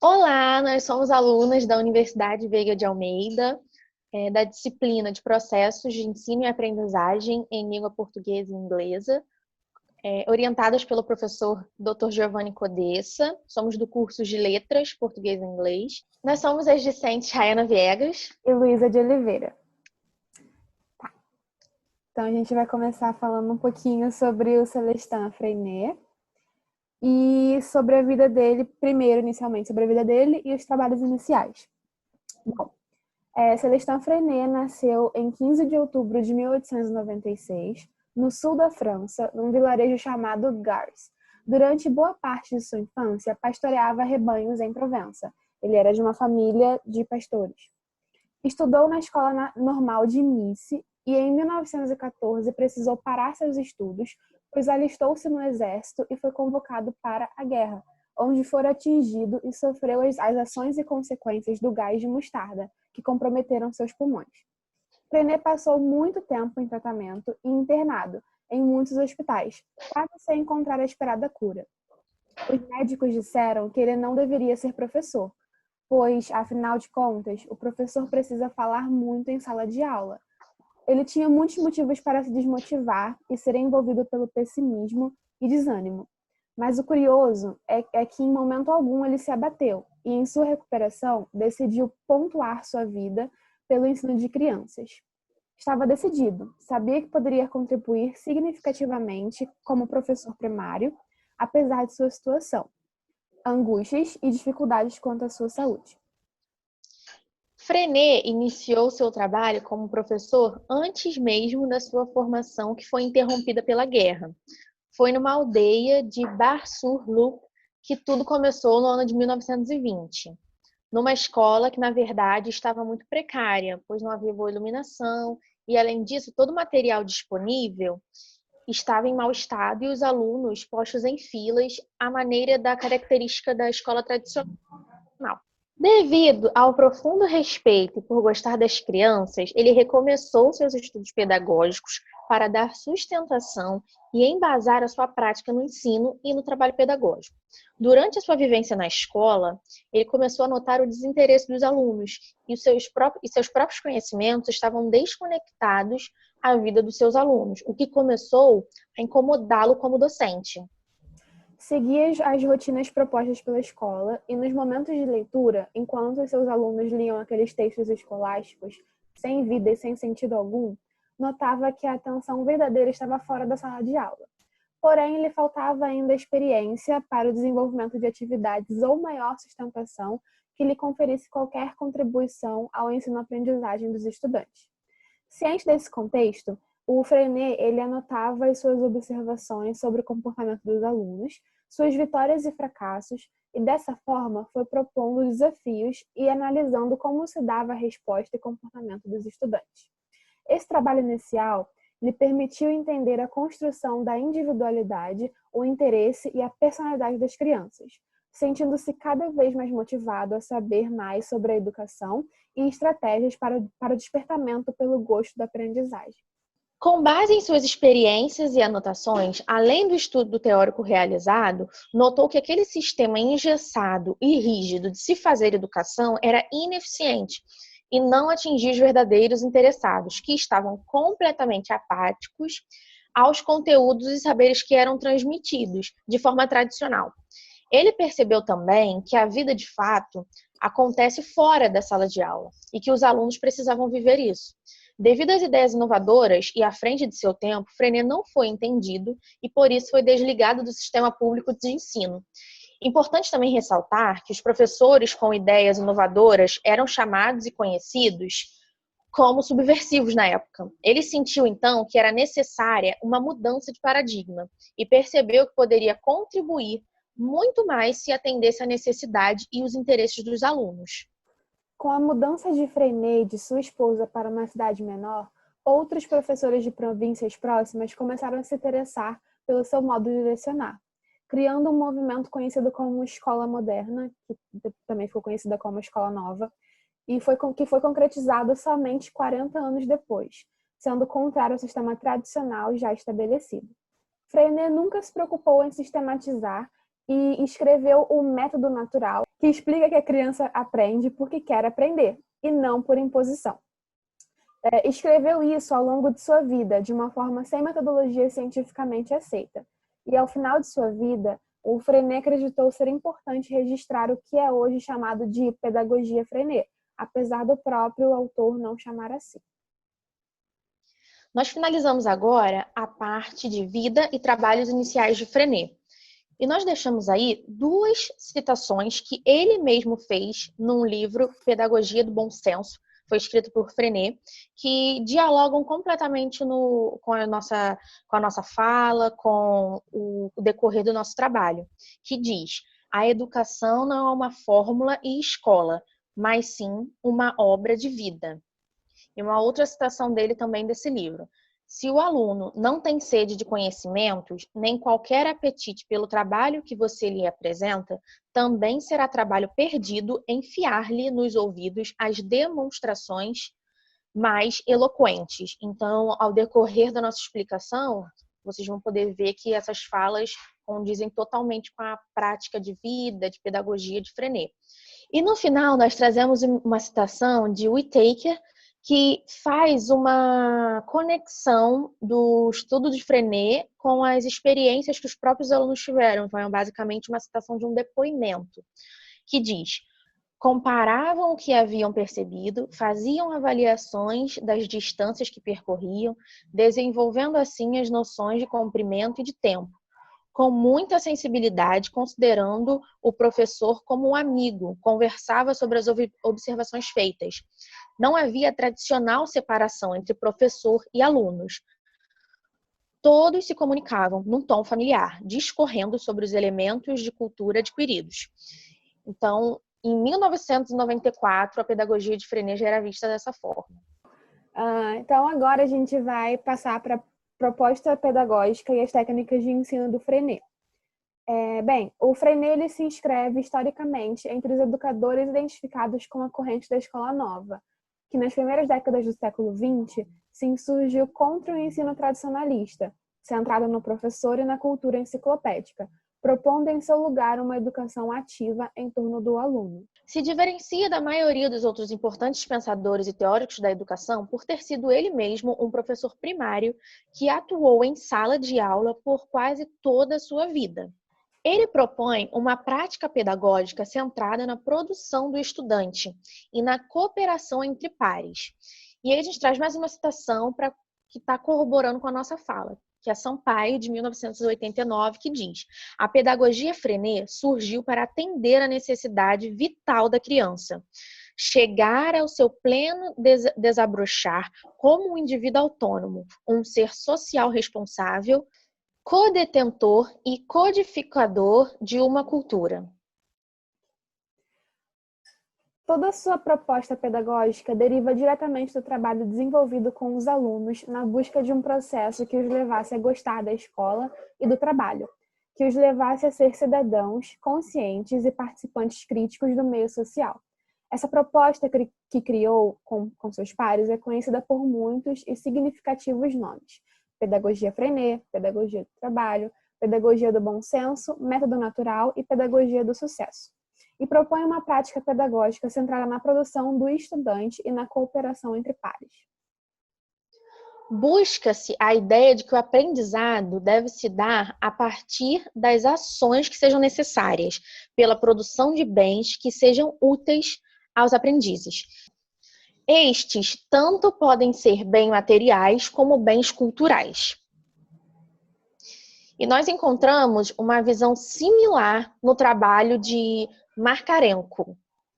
Olá, nós somos alunas da Universidade Veiga de Almeida, da disciplina de Processos de Ensino e Aprendizagem em Língua Portuguesa e Inglesa, orientadas pelo professor Dr. Giovanni Codessa. Somos do curso de Letras, Português e Inglês. Nós somos as discentes Rayana Viegas e Luísa de Oliveira. Então, a gente vai começar falando um pouquinho sobre o Celestin Freinet e sobre a vida dele, primeiro, inicialmente, sobre a vida dele e os trabalhos iniciais. Bom, Celestin Freinet nasceu em 15 de outubro de 1896, no sul da França, num vilarejo chamado Gars. Durante boa parte de sua infância, pastoreava rebanhos em Provença. Ele era de uma família de pastores. Estudou na Escola Normal de Nice e, em 1914, precisou parar seus estudos, pois alistou-se no exército e foi convocado para a guerra, onde foi atingido e sofreu as ações e consequências do gás de mostarda, que comprometeram seus pulmões. Freinet passou muito tempo em tratamento e internado em muitos hospitais, quase sem encontrar a esperada cura. Os médicos disseram que ele não deveria ser professor, pois, afinal de contas, o professor precisa falar muito em sala de aula. Ele tinha muitos motivos para se desmotivar e ser envolvido pelo pessimismo e desânimo. Mas o curioso é que, em momento algum, ele se abateu e, em sua recuperação, decidiu pontuar sua vida pelo ensino de crianças. Estava decidido, sabia que poderia contribuir significativamente como professor primário, apesar de sua situação, angústias e dificuldades quanto à sua saúde. Freinet iniciou seu trabalho como professor antes mesmo da sua formação, que foi interrompida pela guerra. Foi numa aldeia de Bar-sur-Loup que tudo começou no ano de 1920. Numa escola que, na verdade, estava muito precária, pois não havia boa iluminação e, além disso, todo o material disponível estava em mau estado e os alunos postos em filas, à maneira da característica da escola tradicional. Devido ao profundo respeito e por gostar das crianças, ele recomeçou seus estudos pedagógicos para dar sustentação e embasar a sua prática no ensino e no trabalho pedagógico. Durante a sua vivência na escola, ele começou a notar o desinteresse dos alunos e seus próprios conhecimentos estavam desconectados à vida dos seus alunos, o que começou a incomodá-lo como docente. Seguia as rotinas propostas pela escola e, nos momentos de leitura, enquanto os seus alunos liam aqueles textos escolásticos, sem vida e sem sentido algum, notava que a atenção verdadeira estava fora da sala de aula. Porém, lhe faltava ainda experiência para o desenvolvimento de atividades ou maior sustentação que lhe conferisse qualquer contribuição ao ensino-aprendizagem dos estudantes. Ciente desse contexto, o Freinet ele anotava as suas observações sobre o comportamento dos alunos, suas vitórias e fracassos, e dessa forma foi propondo desafios e analisando como se dava a resposta e comportamento dos estudantes. Esse trabalho inicial lhe permitiu entender a construção da individualidade, o interesse e a personalidade das crianças, sentindo-se cada vez mais motivado a saber mais sobre a educação e estratégias para o despertamento pelo gosto da aprendizagem. Com base em suas experiências e anotações, além do estudo teórico realizado, notou que aquele sistema engessado e rígido de se fazer educação era ineficiente e não atingia os verdadeiros interessados, que estavam completamente apáticos aos conteúdos e saberes que eram transmitidos de forma tradicional. Ele percebeu também que a vida de fato acontece fora da sala de aula e que os alunos precisavam viver isso. Devido às ideias inovadoras e à frente de seu tempo, Freinet não foi entendido e, por isso, foi desligado do sistema público de ensino. Importante também ressaltar que os professores com ideias inovadoras eram chamados e conhecidos como subversivos na época. Ele sentiu, então, que era necessária uma mudança de paradigma e percebeu que poderia contribuir muito mais se atendesse à necessidade e os interesses dos alunos. Com a mudança de Freinet e de sua esposa para uma cidade menor, outros professores de províncias próximas começaram a se interessar pelo seu modo de lecionar, criando um movimento conhecido como Escola Moderna, que também ficou conhecida como Escola Nova, e que foi concretizado somente 40 anos depois, sendo contrário ao sistema tradicional já estabelecido. Freinet nunca se preocupou em sistematizar e escreveu o Método Natural, que explica que a criança aprende porque quer aprender e não por imposição. Escreveu isso ao longo de sua vida, de uma forma sem metodologia cientificamente aceita. E ao final de sua vida, o Freinet acreditou ser importante registrar o que é hoje chamado de pedagogia Freinet, apesar do próprio autor não chamar assim. Nós finalizamos agora a parte de vida e trabalhos iniciais de Freinet. E nós deixamos aí duas citações que ele mesmo fez num livro Pedagogia do Bom Senso, foi escrito por Freinet, que dialogam completamente com a nossa fala, com o decorrer do nosso trabalho, que diz: a educação não é uma fórmula e escola, mas sim uma obra de vida. E uma outra citação dele também desse livro: se o aluno não tem sede de conhecimentos, nem qualquer apetite pelo trabalho que você lhe apresenta, também será trabalho perdido enfiar-lhe nos ouvidos as demonstrações mais eloquentes. Então, ao decorrer da nossa explicação, vocês vão poder ver que essas falas condizem totalmente com a prática de vida, de pedagogia de Freinet. E no final, nós trazemos uma citação de Whittaker, que faz uma conexão do estudo de Freinet com as experiências que os próprios alunos tiveram. Então, é basicamente uma citação de um depoimento, que diz: comparavam o que haviam percebido, faziam avaliações das distâncias que percorriam, desenvolvendo assim as noções de comprimento e de tempo, com muita sensibilidade, considerando o professor como um amigo, conversava sobre as observações feitas. Não havia tradicional separação entre professor e alunos. Todos se comunicavam num tom familiar, discorrendo sobre os elementos de cultura adquiridos. Então, em 1994, a pedagogia de Freinet já era vista dessa forma. Então, agora a gente vai passar para a proposta pedagógica e as técnicas de ensino do Freinet. O Freinet ele se inscreve historicamente entre os educadores identificados com a corrente da Escola Nova, que nas primeiras décadas do século XX se insurgiu contra o ensino tradicionalista, centrado no professor e na cultura enciclopédica, propondo em seu lugar uma educação ativa em torno do aluno. Se diferencia da maioria dos outros importantes pensadores e teóricos da educação por ter sido ele mesmo um professor primário que atuou em sala de aula por quase toda a sua vida. Ele propõe uma prática pedagógica centrada na produção do estudante e na cooperação entre pares. E aí a gente traz mais uma citação que está corroborando com a nossa fala, que é Sampaio, de 1989, que diz: a pedagogia Freinet surgiu para atender a necessidade vital da criança, chegar ao seu pleno desabrochar como um indivíduo autônomo, um ser social responsável, codetentor e codificador de uma cultura. Toda a sua proposta pedagógica deriva diretamente do trabalho desenvolvido com os alunos na busca de um processo que os levasse a gostar da escola e do trabalho, que os levasse a ser cidadãos conscientes e participantes críticos do meio social. Essa proposta que criou com seus pares é conhecida por muitos e significativos nomes: pedagogia Freinet, pedagogia do trabalho, pedagogia do bom senso, método natural e pedagogia do sucesso. E propõe uma prática pedagógica centrada na produção do estudante e na cooperação entre pares. Busca-se a ideia de que o aprendizado deve se dar a partir das ações que sejam necessárias, pela produção de bens que sejam úteis aos aprendizes. Estes tanto podem ser bens materiais como bens culturais. E nós encontramos uma visão similar no trabalho de Markarenko,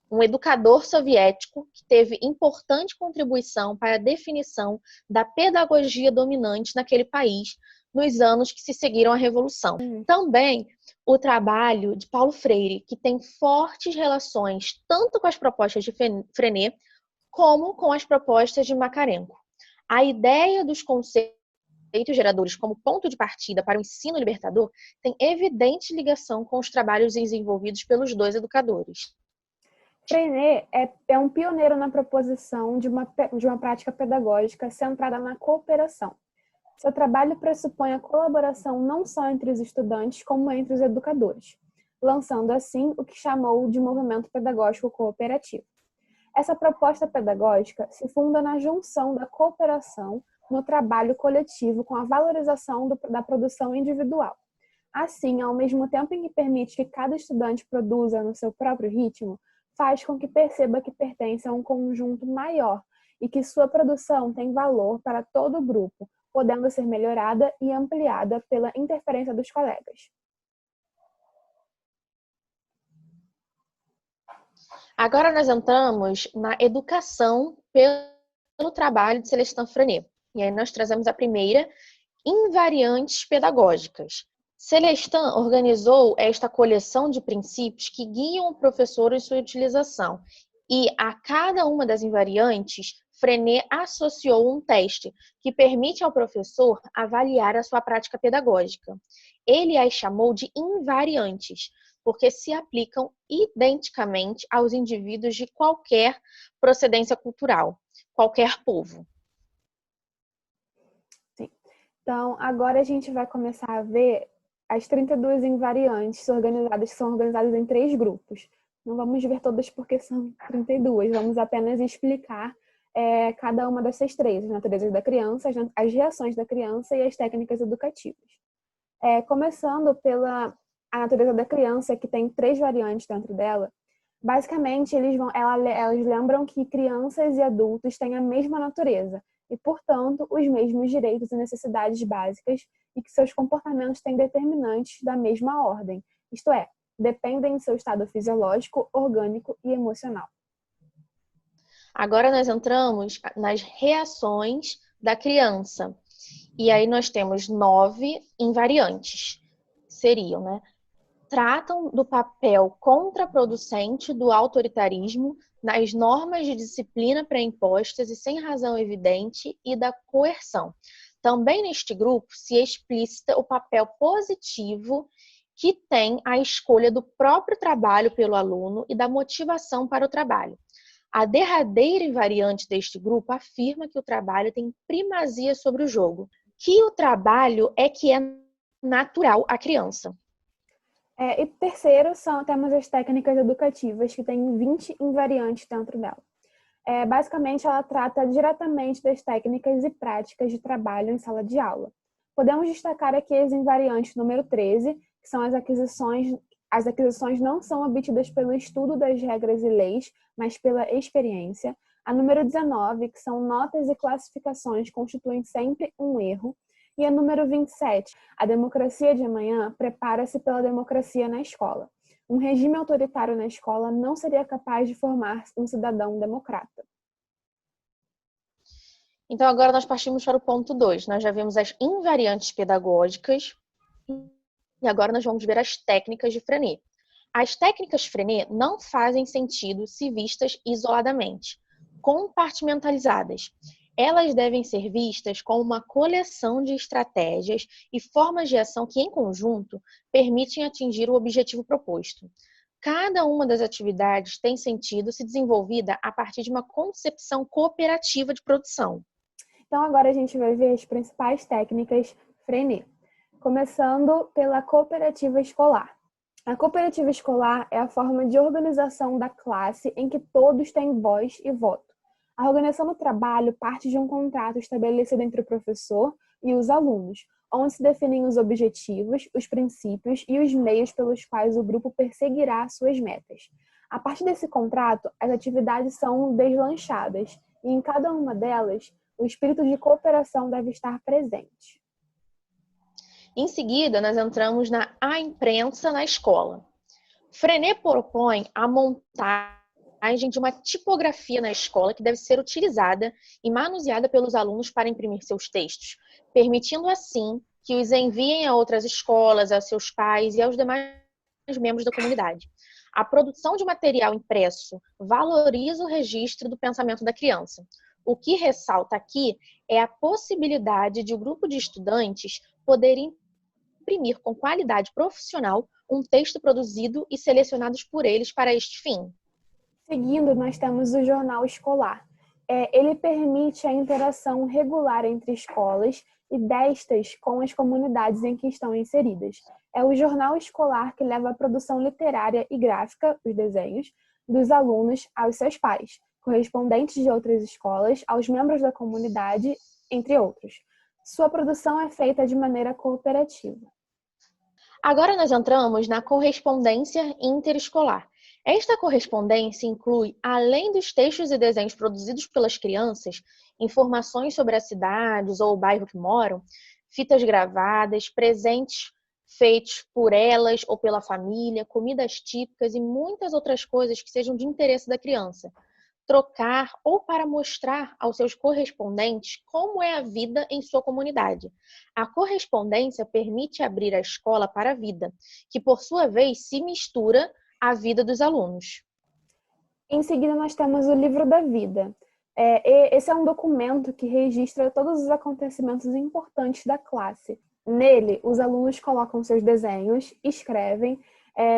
um educador soviético que teve importante contribuição para a definição da pedagogia dominante naquele país nos anos que se seguiram à Revolução. Também o trabalho de Paulo Freire, que tem fortes relações tanto com as propostas de Freinet como com as propostas de Markarenko. A ideia dos conceitos geradores como ponto de partida para o ensino libertador tem evidente ligação com os trabalhos desenvolvidos pelos dois educadores. Freinet é um pioneiro na proposição de uma prática pedagógica centrada na cooperação. Seu trabalho pressupõe a colaboração não só entre os estudantes, como entre os educadores. lançando assim o que chamou de movimento pedagógico cooperativo. Essa proposta pedagógica se funda na junção da cooperação no trabalho coletivo com a valorização da produção individual. Assim, ao mesmo tempo em que permite que cada estudante produza no seu próprio ritmo, faz com que perceba que pertence a um conjunto maior e que sua produção tem valor para todo o grupo, podendo ser melhorada e ampliada pela interferência dos colegas. Agora nós entramos na educação pelo trabalho de Celestin Freinet. E aí nós trazemos a primeira, invariantes pedagógicas. Celestin organizou esta coleção de princípios que guiam o professor em sua utilização. E a cada uma das invariantes, Freinet associou um teste que permite ao professor avaliar a sua prática pedagógica. Ele as chamou de invariantes, porque se aplicam identicamente aos indivíduos de qualquer procedência cultural, qualquer povo. Sim. Então, agora a gente vai começar a ver as 32 invariantes organizadas, que são organizadas em 3 grupos. Não vamos ver todas porque são 32, vamos apenas explicar cada uma dessas 3, as naturezas da criança, as reações da criança e as técnicas educativas. Começando pela a natureza da criança, que tem 3 variantes dentro dela. Basicamente, elas lembram que crianças e adultos têm a mesma natureza e, portanto, os mesmos direitos e necessidades básicas e que seus comportamentos têm determinantes da mesma ordem, isto é, dependem de seu estado fisiológico, orgânico e emocional. Agora nós entramos nas reações da criança. E aí nós temos 9 invariantes. Seriam, né? Tratam do papel contraproducente do autoritarismo nas normas de disciplina pré-impostas e sem razão evidente e da coerção. Também neste grupo se explicita o papel positivo que tem a escolha do próprio trabalho pelo aluno e da motivação para o trabalho. A derradeira invariante deste grupo afirma que o trabalho tem primazia sobre o jogo, que o trabalho é que é natural à criança. E terceiro, temos as técnicas educativas, que tem 20 invariantes dentro dela. Basicamente, ela trata diretamente das técnicas e práticas de trabalho em sala de aula. Podemos destacar aqui as invariantes número 13, que são as aquisições. As aquisições não são obtidas pelo estudo das regras e leis, mas pela experiência. A número 19, que são notas e classificações, constituem sempre um erro. E a número 27, a democracia de amanhã prepara-se pela democracia na escola. Um regime autoritário na escola não seria capaz de formar um cidadão democrata. Então, agora nós partimos para o ponto 2. Nós já vimos as invariantes pedagógicas e agora nós vamos ver as técnicas de Freinet. As técnicas Freinet não fazem sentido se vistas isoladamente, compartimentalizadas. Elas devem ser vistas como uma coleção de estratégias e formas de ação que, em conjunto, permitem atingir o objetivo proposto. Cada uma das atividades tem sentido se desenvolvida a partir de uma concepção cooperativa de produção. Então, agora a gente vai ver as principais técnicas Freinet, começando pela cooperativa escolar. A cooperativa escolar é a forma de organização da classe em que todos têm voz e voto. A organização do trabalho parte de um contrato estabelecido entre o professor e os alunos, onde se definem os objetivos, os princípios e os meios pelos quais o grupo perseguirá suas metas. A partir desse contrato, as atividades são deslanchadas e em cada uma delas, o espírito de cooperação deve estar presente. Em seguida, nós entramos na imprensa na escola. Freinet propõe a montagem de uma tipografia na escola que deve ser utilizada e manuseada pelos alunos para imprimir seus textos, permitindo assim que os enviem a outras escolas, a seus pais e aos demais membros da comunidade. A produção de material impresso valoriza o registro do pensamento da criança. O que ressalta aqui é a possibilidade de o grupo de estudantes poder imprimir com qualidade profissional um texto produzido e selecionados por eles para este fim. Seguindo, nós temos o jornal escolar. Ele permite a interação regular entre escolas e destas com as comunidades em que estão inseridas. é o jornal escolar que leva a produção literária e gráfica, os desenhos, dos alunos aos seus pais, correspondentes de outras escolas, aos membros da comunidade, entre outros. Sua produção é feita de maneira cooperativa. Agora nós entramos na correspondência interescolar. Esta correspondência inclui, além dos textos e desenhos produzidos pelas crianças, informações sobre as cidades ou o bairro que moram, fitas gravadas, presentes feitos por elas ou pela família, comidas típicas e muitas outras coisas que sejam de interesse da criança. Trocar ou para mostrar aos seus correspondentes como é a vida em sua comunidade. A correspondência permite abrir a escola para a vida, que por sua vez se mistura à vida dos alunos. Em seguida, nós temos o Livro da Vida. Esse é um documento que registra todos os acontecimentos importantes da classe. Nele, os alunos colocam seus desenhos, escrevem,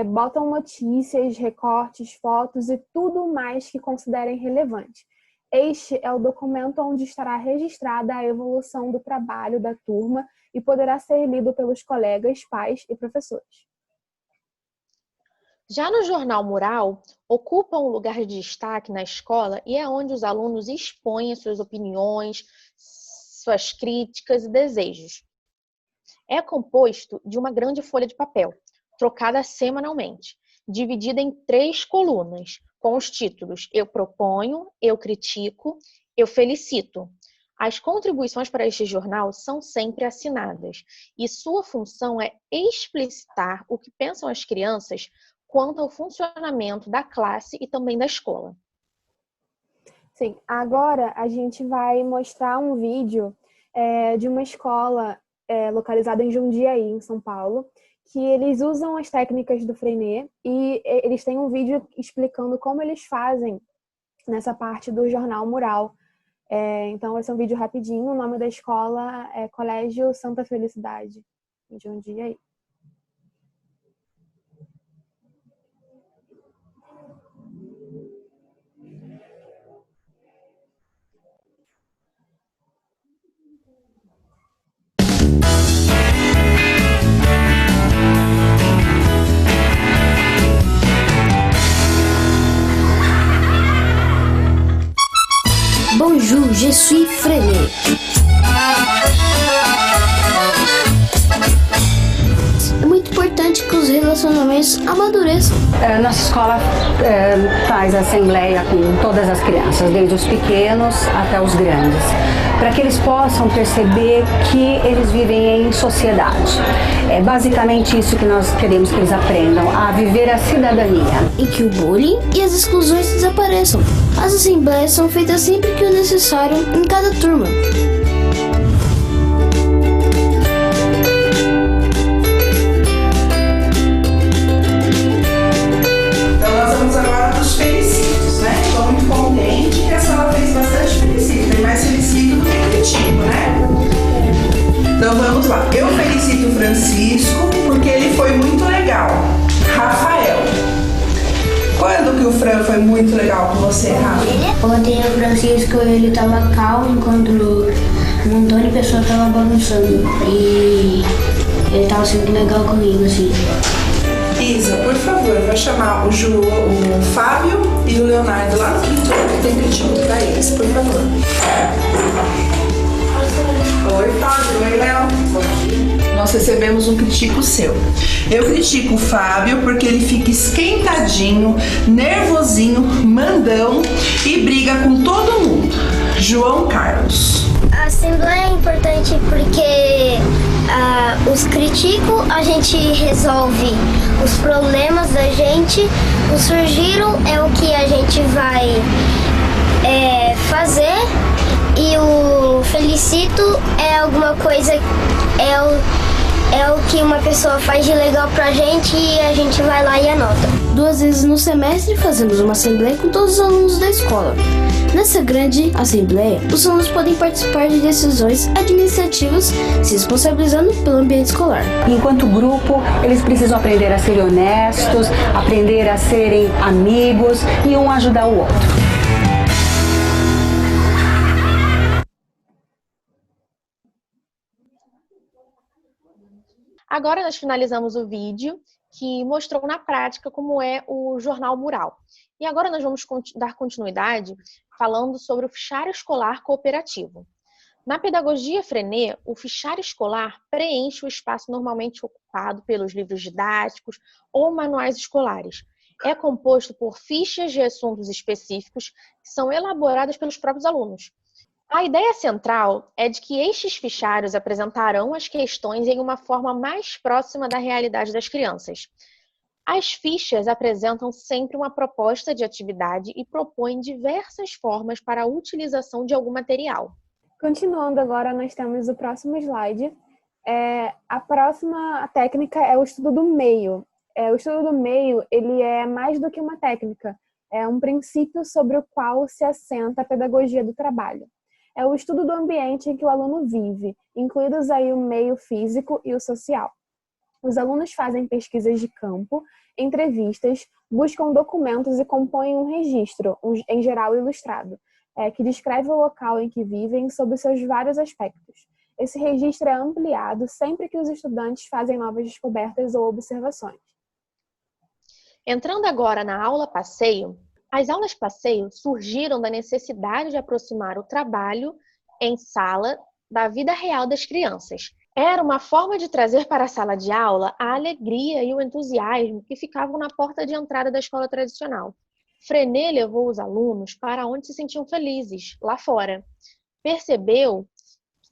botam notícias, recortes, fotos e tudo mais que considerem relevante. Este é o documento onde estará registrada a evolução do trabalho da turma e poderá ser lido pelos colegas, pais e professores. Já no jornal mural, ocupa um lugar de destaque na escola e é onde os alunos expõem as suas opiniões, suas críticas e desejos. É composto de uma grande folha de papel, trocada semanalmente, dividida em 3 colunas, com os títulos Eu proponho, Eu critico, Eu felicito. As contribuições para este jornal são sempre assinadas e sua função é explicitar o que pensam as crianças quanto ao funcionamento da classe e também da escola. Sim, agora a gente vai mostrar um vídeo de uma escola localizada em Jundiaí, em São Paulo, que eles usam as técnicas do Freinet e eles têm um vídeo explicando como eles fazem nessa parte do jornal mural. Então, esse é um vídeo rapidinho. O nome da escola é Colégio Santa Felicidade, em Jundiaí. Bonjour, je suis Freinet. É muito importante que os relacionamentos amadureçam. Nossa escola faz assembleia com todas as crianças, desde os pequenos até os grandes, para que eles possam perceber que eles vivem em sociedade. É basicamente isso que nós queremos que eles aprendam, a viver a cidadania. Em que o bullying e as exclusões desapareçam. As assembleias são feitas sempre que o necessário em cada turma. Então nós vamos agora para os felicitos, né? Estou muito contente que a sala fez bastante felicito. Tem mais felicito do que critico, né? Então vamos lá. Eu felicito o Francisco porque ele foi muito legal. Rafael. Quando que o Fran foi muito legal com você, Rafa? Ontem o Francisco, ele tava calmo enquanto um montão de pessoas tava bagunçando. E ele tava sendo legal comigo, assim. Isa, por favor, vai chamar o Fábio e o Leonardo lá no quinto ano, que tem critico pra eles, por favor. Oi, Fábio. Oi, Léo. Nós recebemos um critico seu. Eu critico o Fábio porque ele fica esquentadinho, nervosinho, mandão e briga com todo mundo. João Carlos. A assembleia é importante porque os criticos a gente resolve os problemas da gente, o surgiram é o que a gente vai fazer e o felicito é alguma coisa, é o que uma pessoa faz de legal pra gente e a gente vai lá e anota. 2 vezes no semestre fazemos uma assembleia com todos os alunos da escola. Nessa grande assembleia, os alunos podem participar de decisões administrativas, se responsabilizando pelo ambiente escolar. Enquanto grupo, eles precisam aprender a serem honestos, aprender a serem amigos e um ajudar o outro. Agora nós finalizamos o vídeo que mostrou na prática como é o jornal mural. E agora nós vamos dar continuidade falando sobre o fichário escolar cooperativo. Na pedagogia Freinet, o fichário escolar preenche o espaço normalmente ocupado pelos livros didáticos ou manuais escolares. É composto por fichas de assuntos específicos que são elaboradas pelos próprios alunos. A ideia central é de que estes fichários apresentarão as questões em uma forma mais próxima da realidade das crianças. As fichas apresentam sempre uma proposta de atividade e propõem diversas formas para a utilização de algum material. Continuando agora, nós temos o próximo slide. A próxima técnica é o estudo do meio. O estudo do meio, ele é mais do que uma técnica, é um princípio sobre o qual se assenta a pedagogia do trabalho. É o estudo do ambiente em que o aluno vive, incluídos aí o meio físico e o social. Os alunos fazem pesquisas de campo, entrevistas, buscam documentos e compõem um registro, em geral ilustrado, que descreve o local em que vivem sob seus vários aspectos. Esse registro é ampliado sempre que os estudantes fazem novas descobertas ou observações. Entrando agora na aula passeio, as aulas passeio surgiram da necessidade de aproximar o trabalho em sala da vida real das crianças. Era uma forma de trazer para a sala de aula a alegria e o entusiasmo que ficavam na porta de entrada da escola tradicional. Freinet levou os alunos para onde se sentiam felizes, lá fora. Percebeu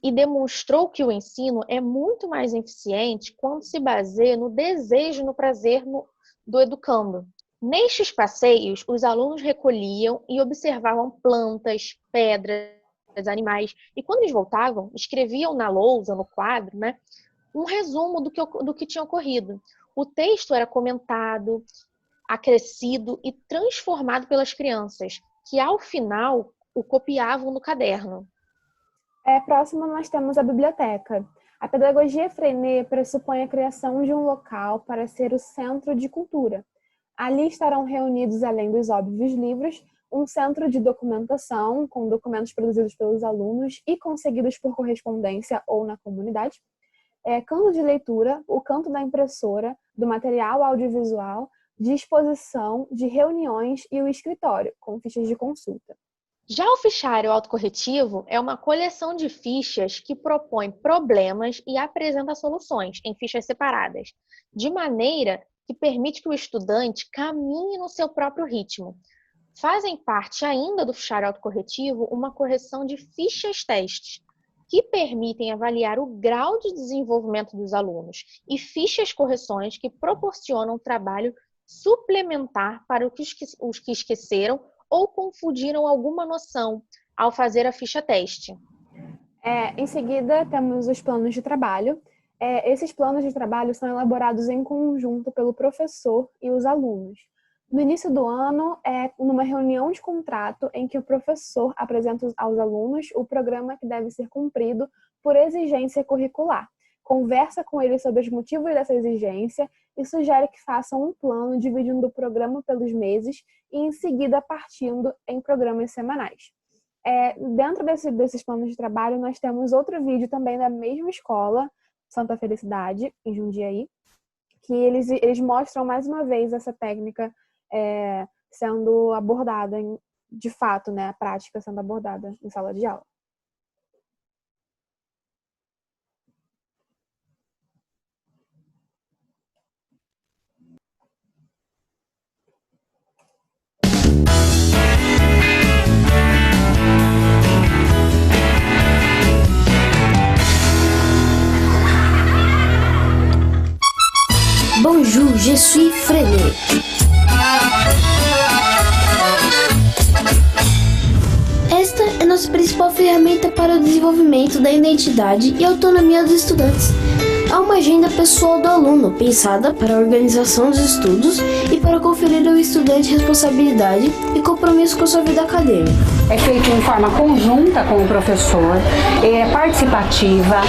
e demonstrou que o ensino é muito mais eficiente quando se baseia no desejo e no prazer do educando. Nestes passeios, os alunos recolhiam e observavam plantas, pedras, animais, e quando eles voltavam, escreviam na lousa, no quadro, um resumo do que tinha ocorrido. O texto era comentado, acrescido e transformado pelas crianças, que ao final o copiavam no caderno. Próximo nós temos a biblioteca. A pedagogia Freinet pressupõe a criação de um local para ser o centro de cultura. Ali estarão reunidos, além dos óbvios livros, um centro de documentação, com documentos produzidos pelos alunos e conseguidos por correspondência ou na comunidade, canto de leitura, o canto da impressora, do material audiovisual, de exposição, de reuniões e o escritório, com fichas de consulta. Já o fichário autocorretivo é uma coleção de fichas que propõe problemas e apresenta soluções em fichas separadas, de maneira que permite que o estudante caminhe no seu próprio ritmo. Fazem parte ainda do fichário autocorretivo uma correção de fichas-testes, que permitem avaliar o grau de desenvolvimento dos alunos, e fichas-correções que proporcionam trabalho suplementar para os que esqueceram ou confundiram alguma noção ao fazer a ficha-teste. Em seguida, temos os planos de trabalho. Esses planos de trabalho são elaborados em conjunto pelo professor e os alunos. No início do ano, numa reunião de contrato em que o professor apresenta aos alunos o programa que deve ser cumprido por exigência curricular. Conversa com eles sobre os motivos dessa exigência e sugere que façam um plano dividindo o programa pelos meses e, em seguida, partindo em programas semanais. Dentro desses planos de trabalho, nós temos outro vídeo também da mesma escola, Santa Felicidade, em Jundiaí, que eles mostram mais uma vez essa técnica sendo abordada, de fato, a prática sendo abordada em sala de aula. Bonjour, je suis Freinet. Esta é nossa principal ferramenta para o desenvolvimento da identidade e autonomia dos estudantes. Há uma agenda pessoal do aluno, pensada para a organização dos estudos e para conferir ao estudante responsabilidade e compromisso com a sua vida acadêmica. É feito em forma conjunta com o professor, é participativa,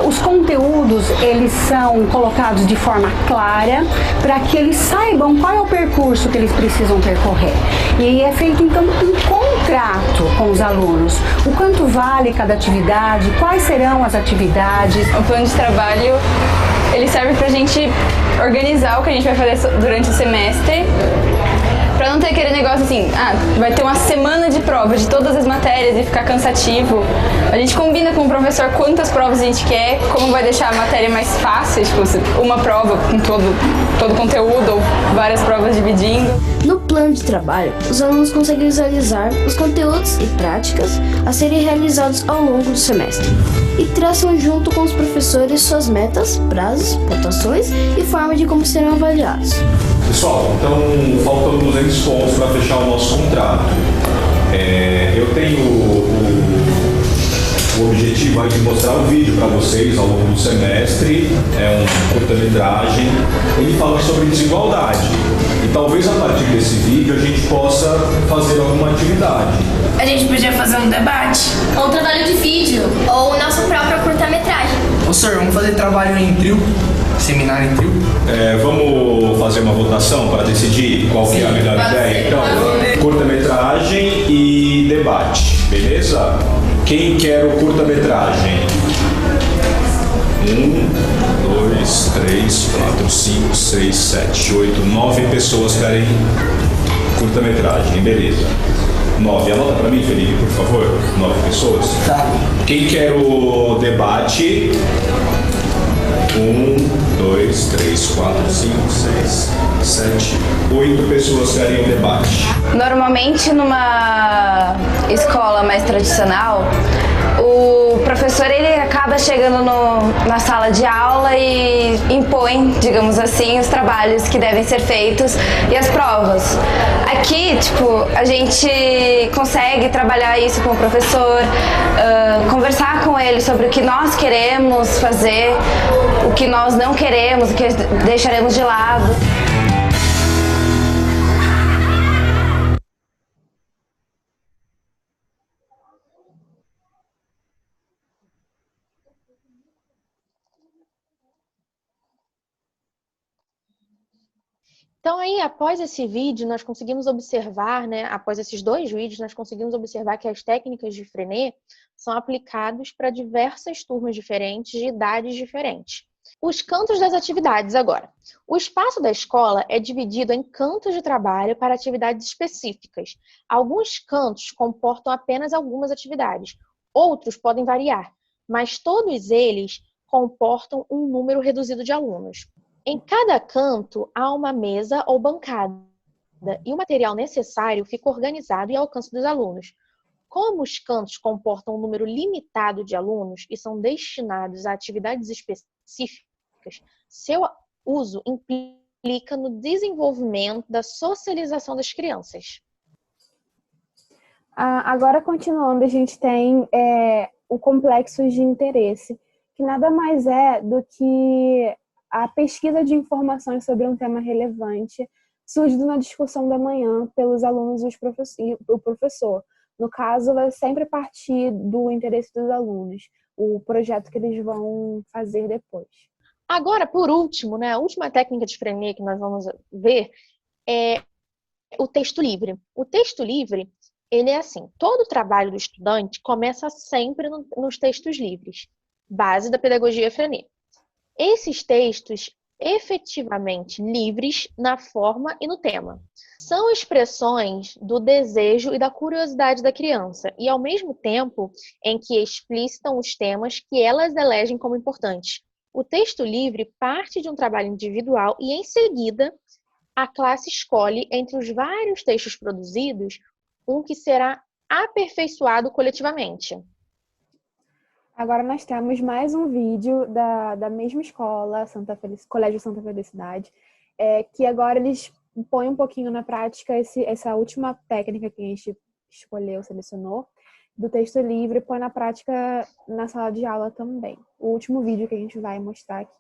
os conteúdos eles são colocados de forma clara para que eles saibam qual é o percurso que eles precisam percorrer. E é feito então um contrato com os alunos, o quanto vale cada atividade, quais serão as atividades. O plano de trabalho ele serve pra gente organizar o que a gente vai fazer durante o semestre, pra não ter aquele negócio assim, vai ter uma semana de prova de todas as matérias e ficar cansativo. A gente combina com o professor quantas provas a gente quer, como vai deixar a matéria mais fácil, tipo, uma prova com todo o conteúdo ou várias provas dividindo. No plano de trabalho, os alunos conseguem visualizar os conteúdos e práticas a serem realizados ao longo do semestre e traçam junto com os professores suas metas, prazos, pontuações e forma de como serão avaliados. Pessoal, então faltam 200 pontos para fechar o nosso contrato. Eu tenho o objetivo aí de mostrar o vídeo para vocês ao longo do semestre. É um curta-metragem. Ele fala sobre desigualdade. E talvez a partir desse vídeo a gente possa fazer alguma atividade. A gente podia fazer um debate. Ou um trabalho de vídeo. Ou o nosso próprio curta-metragem. Ô senhor, vamos fazer trabalho em trio? Seminário em trio? Vamos fazer uma votação para decidir qual que é a melhor ideia? Então, curta-metragem e debate, beleza? Quem quer o curta-metragem? 1, 2, 3, 4, 5, 6, 7, 8, 9 pessoas querem curta-metragem, beleza. 9, anota para mim, Felipe, por favor. 9 pessoas. Tá. Quem quer o debate? 1, 2, 3, 4, 5, 6, 7, 8 pessoas querem o debate. Normalmente, numa escola mais tradicional, o professor ele acaba chegando na sala de aula e impõe, digamos assim, os trabalhos que devem ser feitos e as provas. Aqui, a gente consegue trabalhar isso com o professor, conversar com ele sobre o que nós queremos fazer, o que nós não queremos, o que deixaremos de lado. Então aí, após esse vídeo, nós conseguimos observar, após esses 2 vídeos, nós conseguimos observar que as técnicas de Freinet são aplicadas para diversas turmas diferentes, de idades diferentes. Os cantos das atividades agora. O espaço da escola é dividido em cantos de trabalho para atividades específicas. Alguns cantos comportam apenas algumas atividades, outros podem variar, mas todos eles comportam um número reduzido de alunos. Em cada canto há uma mesa ou bancada e o material necessário fica organizado e ao alcance dos alunos. Como os cantos comportam um número limitado de alunos e são destinados a atividades específicas, seu uso implica no desenvolvimento da socialização das crianças. Agora, continuando, a gente tem o complexo de interesse, que nada mais é do que a pesquisa de informações sobre um tema relevante surgido na discussão da manhã pelos alunos e o professor. No caso, vai sempre partir do interesse dos alunos, o projeto que eles vão fazer depois. Agora, por último, a última técnica de Freinet que nós vamos ver é o texto livre. O texto livre, ele é assim, todo o trabalho do estudante começa sempre nos textos livres, base da pedagogia Freinet. Esses textos efetivamente livres na forma e no tema. São expressões do desejo e da curiosidade da criança e, ao mesmo tempo, em que explicitam os temas que elas elegem como importantes. O texto livre parte de um trabalho individual e, em seguida, a classe escolhe, entre os vários textos produzidos, um que será aperfeiçoado coletivamente. Agora nós temos mais um vídeo da mesma escola, Colégio Santa Felicidade, que agora eles põem um pouquinho na prática essa última técnica que a gente escolheu, selecionou, do texto livre, põe na prática na sala de aula também. O último vídeo que a gente vai mostrar aqui.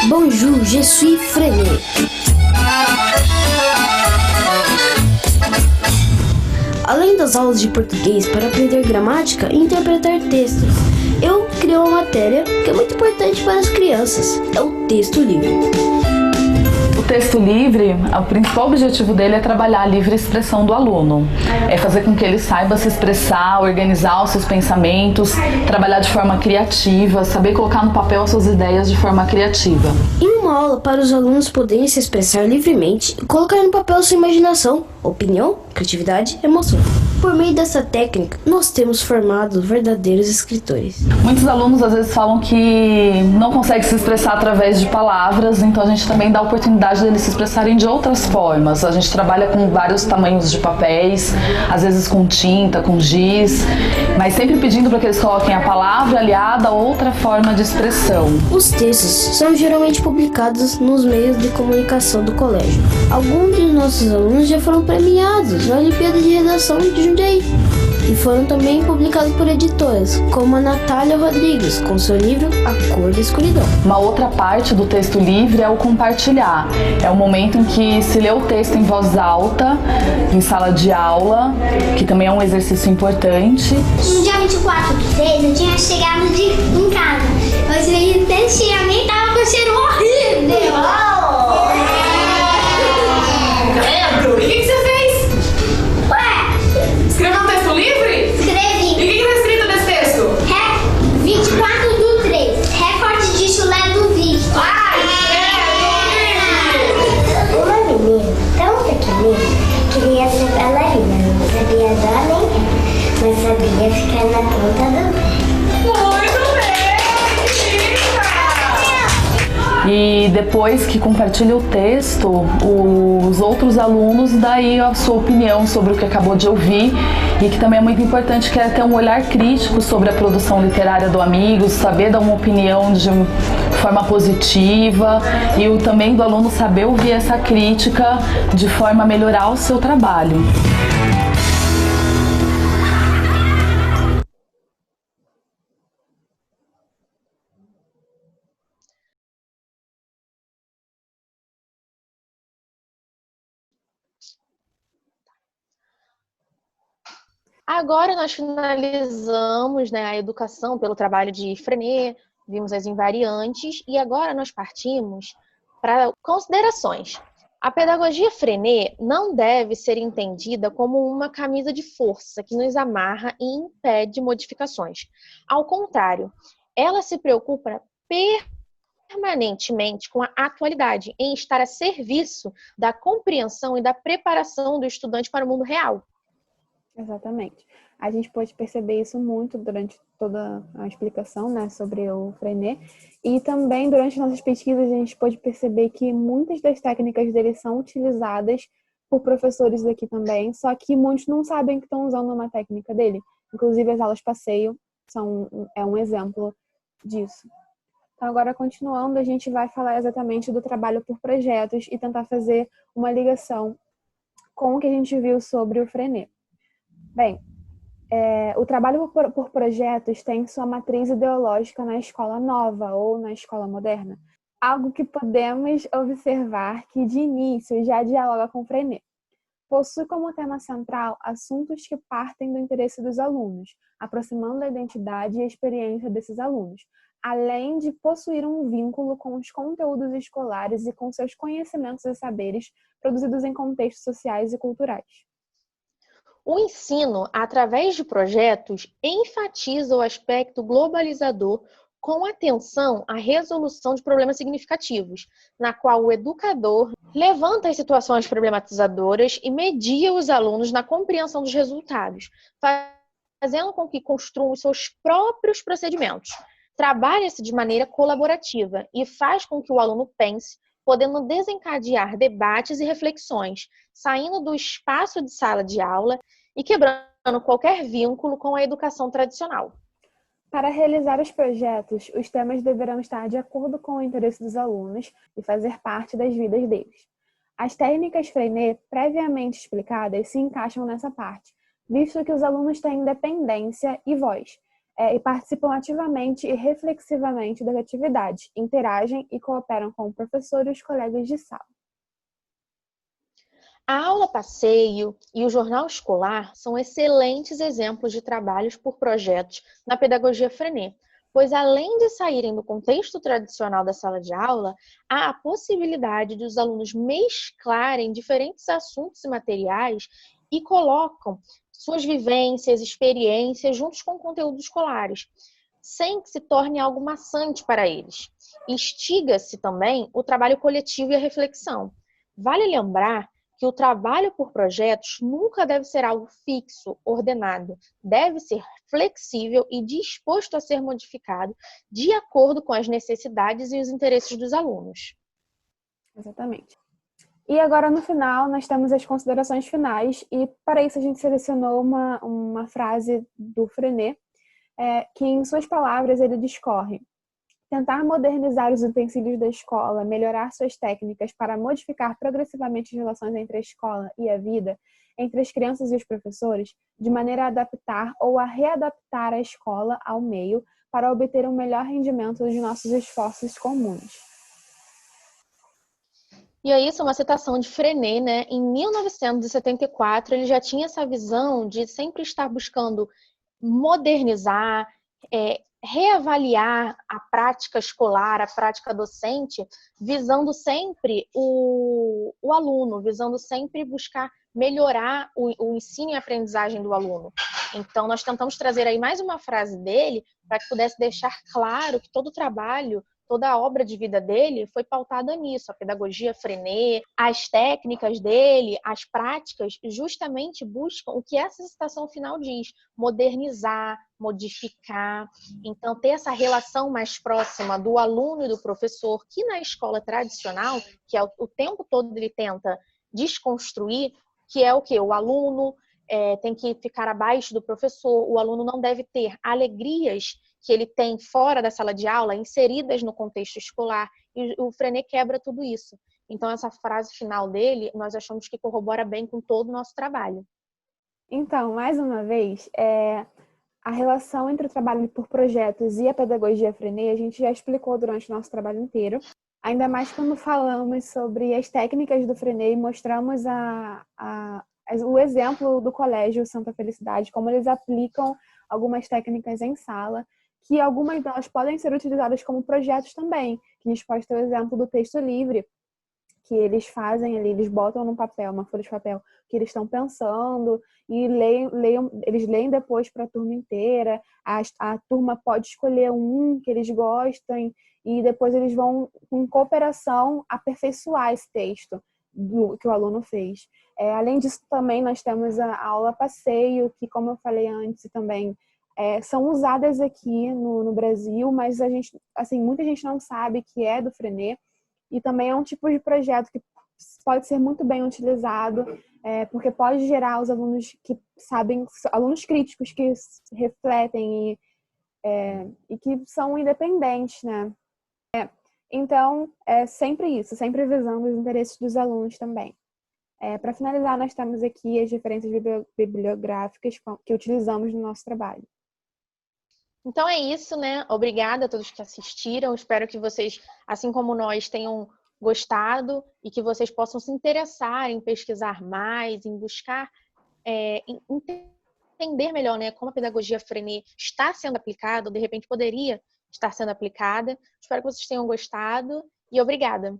Bonjour, je suis Freinet. Além das aulas de português para aprender gramática e interpretar textos, eu criei uma matéria que é muito importante para as crianças, é o texto livre. O texto livre, o principal objetivo dele é trabalhar a livre expressão do aluno. É fazer com que ele saiba se expressar, organizar os seus pensamentos, trabalhar de forma criativa, saber colocar no papel as suas ideias de forma criativa. Em uma aula para os alunos poderem se expressar livremente e colocar no papel sua imaginação, opinião, criatividade e emoção. Por meio dessa técnica, nós temos formado verdadeiros escritores. Muitos alunos às vezes falam que não conseguem se expressar através de palavras, então a gente também dá a oportunidade deles se expressarem de outras formas. A gente trabalha com vários tamanhos de papéis, às vezes com tinta, com giz, mas sempre pedindo para que eles coloquem a palavra aliada a outra forma de expressão. Os textos são geralmente publicados nos meios de comunicação do colégio. Alguns de nossos alunos já foram premiados na Olimpíada de Redação de Jundiaí e foram também publicados por editoras, como a Natália Rodrigues, com seu livro A Cor da Escuridão. Uma outra parte do texto livre é o compartilhar. É o momento em que se lê o texto em voz alta, em sala de aula, que também é um exercício importante. No dia 24 de 3, eu tinha chegado em casa, mas o texto também tava com cheiro horrível. Credo! E o que você fez? Ué, Escreveu um texto livre? escrevi. E o que tá escrito nesse texto? 24 do 3, recorte de chulé do vídeo. Ai, Uma menina tão pequenina queria ser bailarina, não sabia dar nem ré, mas sabia ficar na ponta do pé. muito bem! E depois que compartilha o texto, os outros alunos daí a sua opinião sobre o que acabou de ouvir, e que também é muito importante, que é ter um olhar crítico sobre a produção literária do amigo, saber dar uma opinião de forma positiva, e também do aluno saber ouvir essa crítica de forma a melhorar o seu trabalho. Agora nós finalizamos, né, a educação pelo trabalho de Freinet, vimos as invariantes e agora nós partimos para considerações. A pedagogia Freinet não deve ser entendida como uma camisa de força que nos amarra e impede modificações. Ao contrário, ela se preocupa permanentemente com a atualidade, em estar a serviço da compreensão e da preparação do estudante para o mundo real. Exatamente. A gente pode perceber isso muito durante toda a explicação, né, sobre o Freinet. E também durante nossas pesquisas a gente pode perceber que muitas das técnicas dele são utilizadas por professores daqui também, só que muitos não sabem que estão usando uma técnica dele. Inclusive as aulas passeio é um exemplo disso. Então agora, continuando, a gente vai falar exatamente do trabalho por projetos e tentar fazer uma ligação com o que a gente viu sobre o Freinet. Bem, o trabalho por projetos tem sua matriz ideológica na escola nova ou na escola moderna. Algo que podemos observar que de início já dialoga com Freinet. Possui como tema central assuntos que partem do interesse dos alunos, aproximando a identidade e a experiência desses alunos, além de possuir um vínculo com os conteúdos escolares e com seus conhecimentos e saberes produzidos em contextos sociais e culturais. O ensino, através de projetos, enfatiza o aspecto globalizador com atenção à resolução de problemas significativos, na qual o educador levanta as situações problematizadoras e media os alunos na compreensão dos resultados, fazendo com que construam os seus próprios procedimentos. Trabalha-se de maneira colaborativa e faz com que o aluno pense, podendo desencadear debates e reflexões, saindo do espaço de sala de aula e quebrando qualquer vínculo com a educação tradicional. Para realizar os projetos, os temas deverão estar de acordo com o interesse dos alunos e fazer parte das vidas deles. As técnicas Freinet, previamente explicadas, se encaixam nessa parte, visto que os alunos têm independência e voz, e participam ativamente e reflexivamente das atividades, interagem e cooperam com o professor e os colegas de sala. A aula passeio e o jornal escolar são excelentes exemplos de trabalhos por projetos na pedagogia Freinet, pois além de saírem do contexto tradicional da sala de aula, há a possibilidade de os alunos mesclarem diferentes assuntos e materiais e colocam suas vivências, experiências juntos com conteúdos escolares, sem que se torne algo maçante para eles. Instiga-se também o trabalho coletivo e a reflexão. Vale lembrar que o trabalho por projetos nunca deve ser algo fixo, ordenado. Deve ser flexível e disposto a ser modificado de acordo com as necessidades e os interesses dos alunos. Exatamente. E agora, no final, nós temos as considerações finais e, para isso, a gente selecionou uma frase do Freinet, que, em suas palavras, ele discorre: tentar modernizar os utensílios da escola, melhorar suas técnicas para modificar progressivamente as relações entre a escola e a vida, entre as crianças e os professores, de maneira a adaptar ou a readaptar a escola ao meio para obter um melhor rendimento dos nossos esforços comuns. E aí, isso é uma citação de Freinet, né? Em 1974, ele já tinha essa visão de sempre estar buscando modernizar, reavaliar a prática escolar, a prática docente, visando sempre o aluno, visando sempre buscar melhorar o ensino e a aprendizagem do aluno. Então, nós tentamos trazer aí mais uma frase dele para que pudesse deixar claro que todo o trabalho, toda a obra de vida dele foi pautada nisso, a pedagogia Freinet, as técnicas dele, as práticas, justamente buscam o que essa citação final diz: modernizar, modificar. Então, ter essa relação mais próxima do aluno e do professor, que na escola tradicional, que é o tempo todo ele tenta desconstruir, que é o quê? O aluno tem que ficar abaixo do professor, o aluno não deve ter alegrias que ele tem fora da sala de aula, inseridas no contexto escolar, e o Freinet quebra tudo isso. Então, essa frase final dele, nós achamos que corrobora bem com todo o nosso trabalho. Então, mais uma vez, a relação entre o trabalho por projetos e a pedagogia Freinet, a gente já explicou durante o nosso trabalho inteiro, ainda mais quando falamos sobre as técnicas do Freinet e mostramos o exemplo do Colégio Santa Felicidade, como eles aplicam algumas técnicas em sala, que algumas delas podem ser utilizadas como projetos também. Que a gente pode ter o exemplo do texto livre, que eles fazem ali, eles botam num papel, uma folha de papel, que eles estão pensando e eles leem depois para a turma inteira. A turma pode escolher um que eles gostem e depois eles vão, com cooperação, aperfeiçoar esse texto que o aluno fez. Além disso, também nós temos a aula passeio, que, como eu falei antes, também são usadas aqui no Brasil, mas muita gente não sabe que é do Freinet, e também é um tipo de projeto que pode ser muito bem utilizado, porque pode gerar os alunos que sabem, alunos críticos que refletem e que são independentes, né? Então, é sempre isso, sempre visando os interesses dos alunos também. Para finalizar, nós temos aqui as referências bibliográficas que utilizamos no nosso trabalho. Então é isso, né? Obrigada a todos que assistiram. Espero que vocês, assim como nós, tenham gostado e que vocês possam se interessar em pesquisar mais, em buscar entender melhor, né, como a pedagogia Freinet está sendo aplicada, ou de repente poderia estar sendo aplicada. Espero que vocês tenham gostado e obrigada.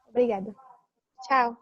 Obrigada. Tchau.